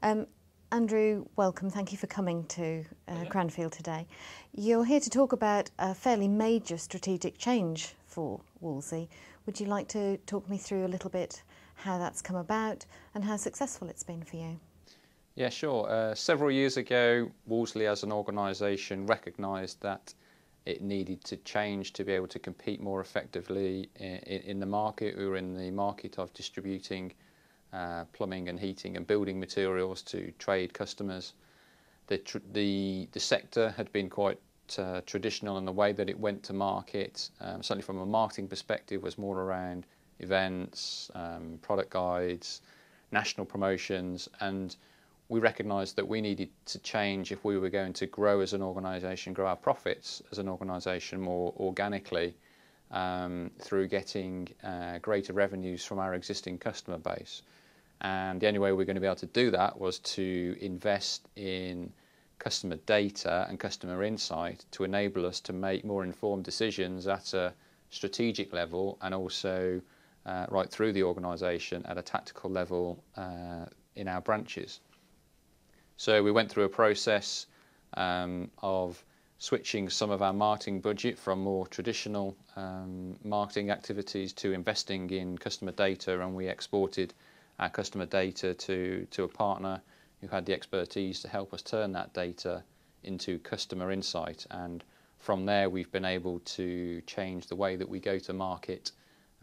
Um, Andrew, welcome. Thank you for coming to Cranfield today. You're here to talk about a fairly major strategic change for Wolseley. Would you like to talk me through a little bit how that's come about and how successful it's been for you? Yeah, sure. Several years ago, Wolseley as an organisation recognised that it needed to change to be able to compete more effectively in the market. We were in the market of distributing plumbing and heating and building materials to trade customers. The sector had been quite traditional in the way that it went to market, certainly from a marketing perspective, was more around events, product guides, national promotions, and we recognised that we needed to change if we were going to grow as an organisation, grow our profits as an organisation more organically through getting greater revenues from our existing customer base. And the only way we were going to be able to do that was to invest in customer data and customer insight to enable us to make more informed decisions at a strategic level and also right through the organisation at a tactical level in our branches. So we went through a process of switching some of our marketing budget from more traditional marketing activities to investing in customer data, and we exported our customer data to a partner who had the expertise to help us turn that data into customer insight. And from there we've been able to change the way that we go to market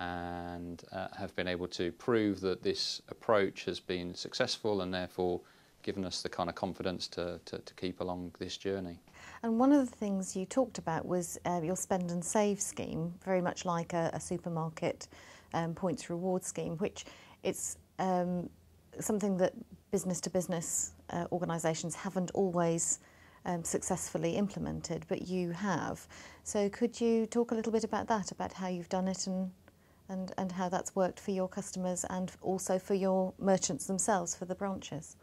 and have been able to prove that this approach has been successful and therefore given us the kind of confidence to keep along this journey. And one of the things you talked about was your spend and save scheme, very much like a supermarket points reward scheme, which it's something that business-to-business organisations haven't always successfully implemented, but you have. So could you talk a little bit about that, about how you've done it and how that's worked for your customers and also for your merchants themselves, for the branches?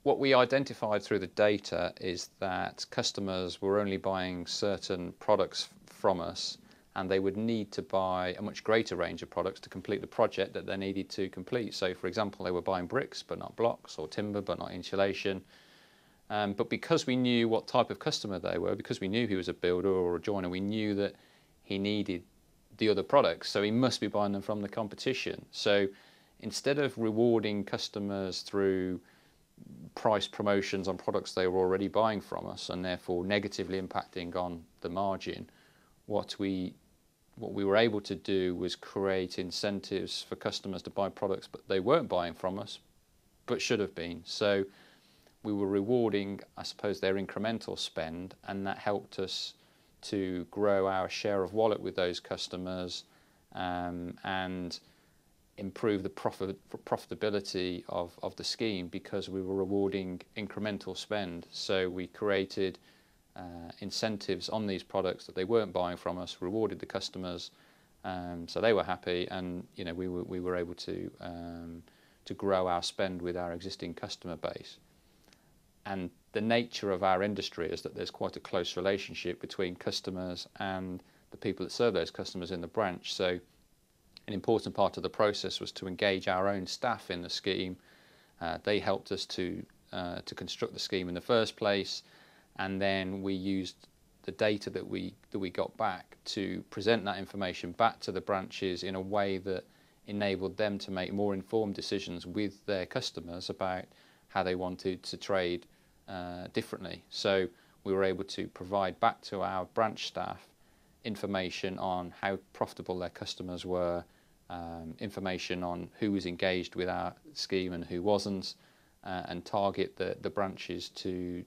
What we identified through the data is that customers were only buying certain products from us, and they would need to buy a much greater range of products to complete the project that they needed to complete. So, for example, they were buying bricks but not blocks, or timber but not insulation. But because we knew what type of customer they were, because we knew he was a builder or a joiner, we knew that he needed the other products, so he must be buying them from the competition. So instead of rewarding customers through price promotions on products they were already buying from us and therefore negatively impacting on the margin, what we were able to do was create incentives for customers to buy products but they weren't buying from us but should have been. So we were rewarding, I suppose, their incremental spend, and that helped us to grow our share of wallet with those customers and improve the profitability of the scheme, because we were rewarding incremental spend. So we created incentives on these products that they weren't buying from us, rewarded the customers, so they were happy, and we were able to grow our spend with our existing customer base. And the nature of our industry is that there's quite a close relationship between customers and the people that serve those customers in the branch. So an important part of the process was to engage our own staff in the scheme. They helped us to construct the scheme in the first place, and then we used the data that we got back to present that information back to the branches in a way that enabled them to make more informed decisions with their customers about how they wanted to trade differently. So we were able to provide back to our branch staff information on how profitable their customers were, information on who was engaged with our scheme and who wasn't, and target the branches to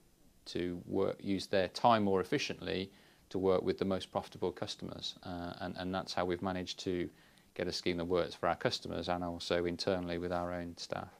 use their time more efficiently to work with the most profitable customers, and that's how we've managed to get a scheme that works for our customers and also internally with our own staff.